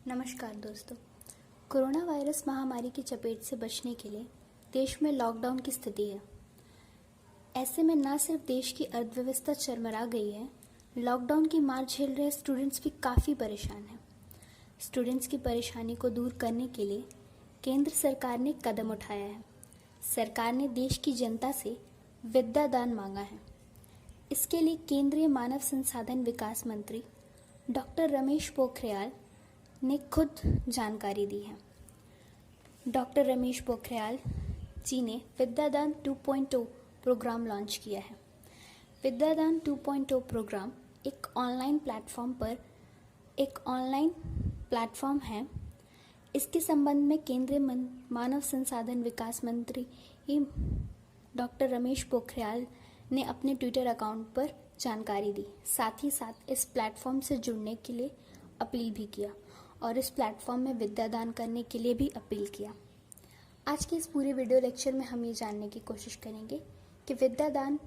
नमस्कार दोस्तों। Corona virus महामारी की चपेट से बचने के लिए देश में लॉकडाउन की स्थिति है। ऐसे में न सिर्फ देश की अर्थव्यवस्था चरमरा गई है, लॉकडाउन की मार झेल रहे स्टूडेंट्स भी काफ़ी परेशान हैं। स्टूडेंट्स की परेशानी को दूर करने के लिए केंद्र सरकार ने कदम उठाया है। सरकार ने देश की जनता से विद्यादान मांगा है। इसके लिए केंद्रीय मानव संसाधन विकास मंत्री डॉक्टर रमेश पोखरियाल ने खुद जानकारी दी है। डॉक्टर रमेश पोखरियाल जी ने विद्यादान 2.0 प्रोग्राम लॉन्च किया है। विद्यादान 2.0 प्रोग्राम एक ऑनलाइन प्लेटफॉर्म है। इसके संबंध में केंद्रीय मानव संसाधन विकास मंत्री डॉक्टर रमेश पोखरियाल ने अपने ट्विटर अकाउंट पर जानकारी दी। साथ ही साथ इस प्लेटफॉर्म से जुड़ने के लिए अपील भी किया और इस प्लेटफॉर्म में विद्यादान करने के लिए भी अपील किया। आज के इस पूरे वीडियो लेक्चर में हम ये जानने की कोशिश करेंगे कि विद्यादान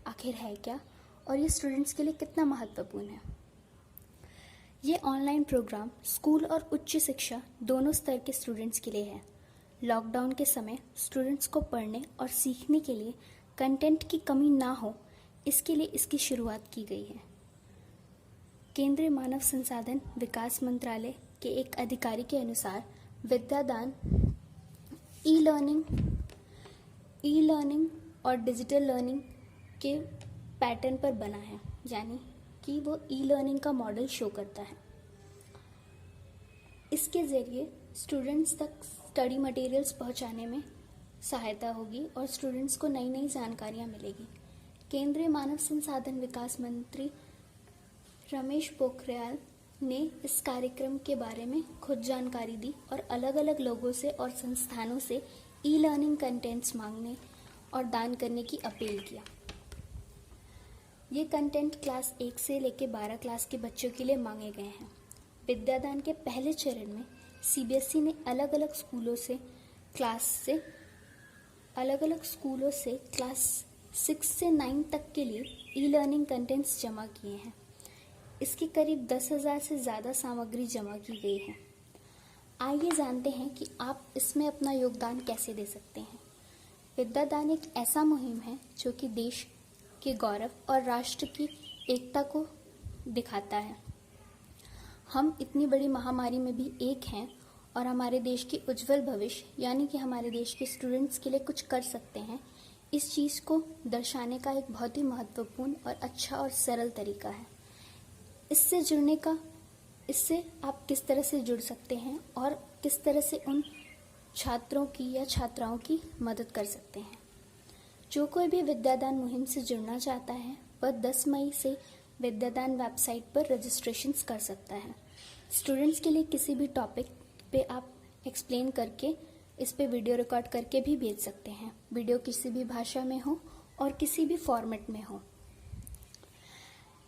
आखिर है क्या और ये स्टूडेंट्स के लिए कितना महत्वपूर्ण है। ये ऑनलाइन प्रोग्राम स्कूल और उच्च शिक्षा दोनों स्तर के स्टूडेंट्स के लिए है। लॉकडाउन के समय स्टूडेंट्स को पढ़ने और सीखने के लिए कंटेंट की कमी ना हो, इसके लिए इसकी शुरुआत की गई है। केंद्रीय मानव संसाधन विकास मंत्रालय के एक अधिकारी के अनुसार विद्यादान ई लर्निंग और डिजिटल लर्निंग के पैटर्न पर बना है, यानी कि वो ई लर्निंग का मॉडल शो करता है। इसके ज़रिए स्टूडेंट्स तक स्टडी मटेरियल्स पहुंचाने में सहायता होगी और स्टूडेंट्स को नई नई जानकारियां मिलेगी। केंद्रीय मानव संसाधन विकास मंत्री रमेश पोखरियाल ने इस कार्यक्रम के बारे में खुद जानकारी दी और अलग अलग लोगों से और संस्थानों से ई लर्निंग कंटेंट्स मांगने और दान करने की अपील किया। ये कंटेंट क्लास 1 से लेकर 12 क्लास के बच्चों के लिए मांगे गए हैं। विद्यादान के पहले चरण में सीबीएसई ने अलग अलग स्कूलों से क्लास 6 से 9 तक के लिए ई लर्निंग कंटेंट्स जमा किए हैं। इसकी करीब 10,000 से ज़्यादा सामग्री जमा की गई है। आइए जानते हैं कि आप इसमें अपना योगदान कैसे दे सकते हैं। विद्यादान एक ऐसा मुहिम है जो कि देश के गौरव और राष्ट्र की एकता को दिखाता है। हम इतनी बड़ी महामारी में भी एक हैं और हमारे देश की उज्जवल भविष्य, यानी कि हमारे देश के स्टूडेंट्स के लिए कुछ कर सकते हैं। इस चीज़ को दर्शाने का एक बहुत ही महत्वपूर्ण और अच्छा और सरल तरीका है। इससे आप किस तरह से जुड़ सकते हैं और किस तरह से उन छात्रों की या छात्राओं की मदद कर सकते हैं। जो कोई भी विद्यादान मुहिम से जुड़ना चाहता है वह 10 मई से विद्यादान वेबसाइट पर रजिस्ट्रेशंस कर सकता है। स्टूडेंट्स के लिए किसी भी टॉपिक पे आप एक्सप्लेन करके इस पे वीडियो रिकॉर्ड करके भी भेज सकते हैं। वीडियो किसी भी भाषा में हो और किसी भी फॉर्मेट में हो।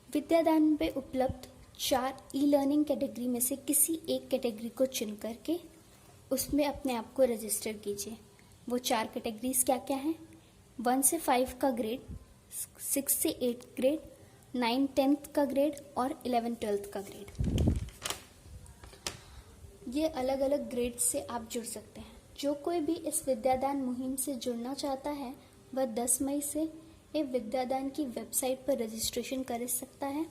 विद्यादान पे उपलब्ध 4 ई लर्निंग कैटेगरी में से किसी एक कैटेगरी को चुन करके उसमें अपने आप को रजिस्टर कीजिए। वो 4 कैटेगरीज क्या क्या हैं? 1 से 5 का ग्रेड, 6 से 8 ग्रेड, 9-10th का ग्रेड और 11-12th का ग्रेड। ये अलग अलग ग्रेड से आप जुड़ सकते हैं। जो कोई भी इस विद्यादान मुहिम से जुड़ना चाहता है वह 10 मई से विद्यादान की वेबसाइट पर रजिस्ट्रेशन कर सकता है।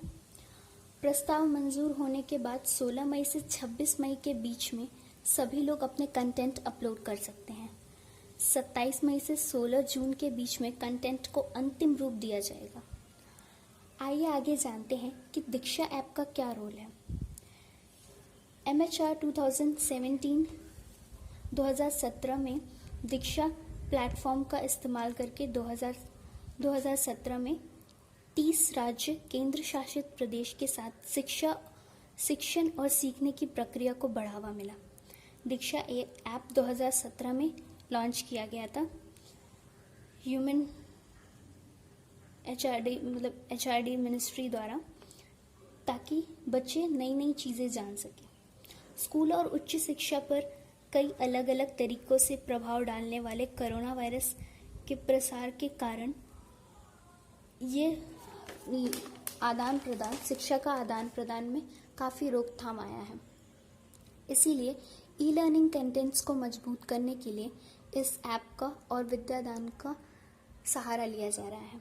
प्रस्ताव मंजूर होने के बाद 16 मई से 26 मई के बीच में सभी लोग अपने कंटेंट अपलोड कर सकते हैं। 27 मई से 16 जून के बीच में कंटेंट को अंतिम रूप दिया जाएगा। आइए आगे जानते हैं कि दीक्षा ऐप का क्या रोल है। MHR 2017 में दीक्षा प्लेटफॉर्म का इस्तेमाल करके 2017 में 30 राज्य केंद्र शासित प्रदेश के साथ शिक्षण और सीखने की प्रक्रिया को बढ़ावा मिला। दीक्षा ऐप 2017 में लॉन्च किया गया था ह्यूमन HRD मिनिस्ट्री द्वारा, ताकि बच्चे नई नई चीज़ें जान सकें। स्कूल और उच्च शिक्षा पर कई अलग अलग तरीकों से प्रभाव डालने वाले कोरोना वायरस के प्रसार के कारण ये शिक्षा का आदान प्रदान में काफ़ी रोकथाम आया है। इसीलिए ई लर्निंग कंटेंट्स को मजबूत करने के लिए इस ऐप का और विद्यादान का सहारा लिया जा रहा है।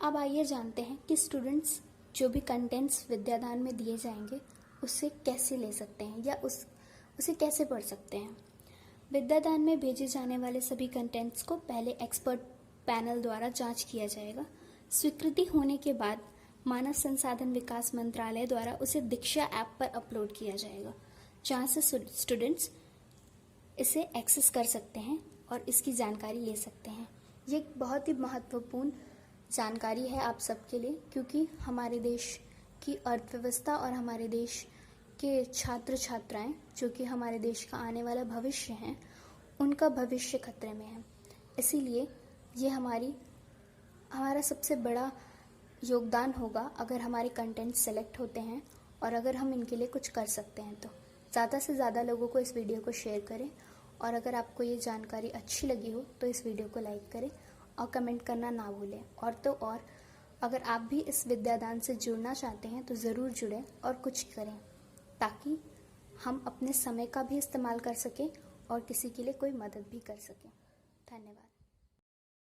अब आइए जानते हैं कि स्टूडेंट्स जो भी कंटेंट्स विद्यादान में दिए जाएंगे उसे कैसे ले सकते हैं या उसे कैसे पढ़ सकते हैं। विद्यादान में भेजे जाने वाले सभी कंटेंट्स को पहले एक्सपर्ट पैनल द्वारा जांच किया जाएगा। स्वीकृति होने के बाद मानव संसाधन विकास मंत्रालय द्वारा उसे दीक्षा ऐप पर अपलोड किया जाएगा, जहां से स्टूडेंट्स इसे एक्सेस कर सकते हैं और इसकी जानकारी ले सकते हैं। ये एक बहुत ही महत्वपूर्ण जानकारी है आप सबके लिए, क्योंकि हमारे देश की अर्थव्यवस्था और हमारे देश के छात्र छात्राएं जो कि हमारे देश का आने वाला भविष्य हैं, उनका भविष्य खतरे में है। इसीलिए ये हमारा सबसे बड़ा योगदान होगा अगर हमारे कंटेंट सेलेक्ट होते हैं और अगर हम इनके लिए कुछ कर सकते हैं तो ज़्यादा से ज़्यादा लोगों को इस वीडियो को शेयर करें। और अगर आपको ये जानकारी अच्छी लगी हो तो इस वीडियो को लाइक करें और कमेंट करना ना भूलें। और अगर आप भी इस विद्यादान से जुड़ना चाहते हैं तो ज़रूर जुड़ें और कुछ करें, ताकि हम अपने समय का भी इस्तेमाल कर सकें और किसी के लिए कोई मदद भी कर सकें। धन्यवाद।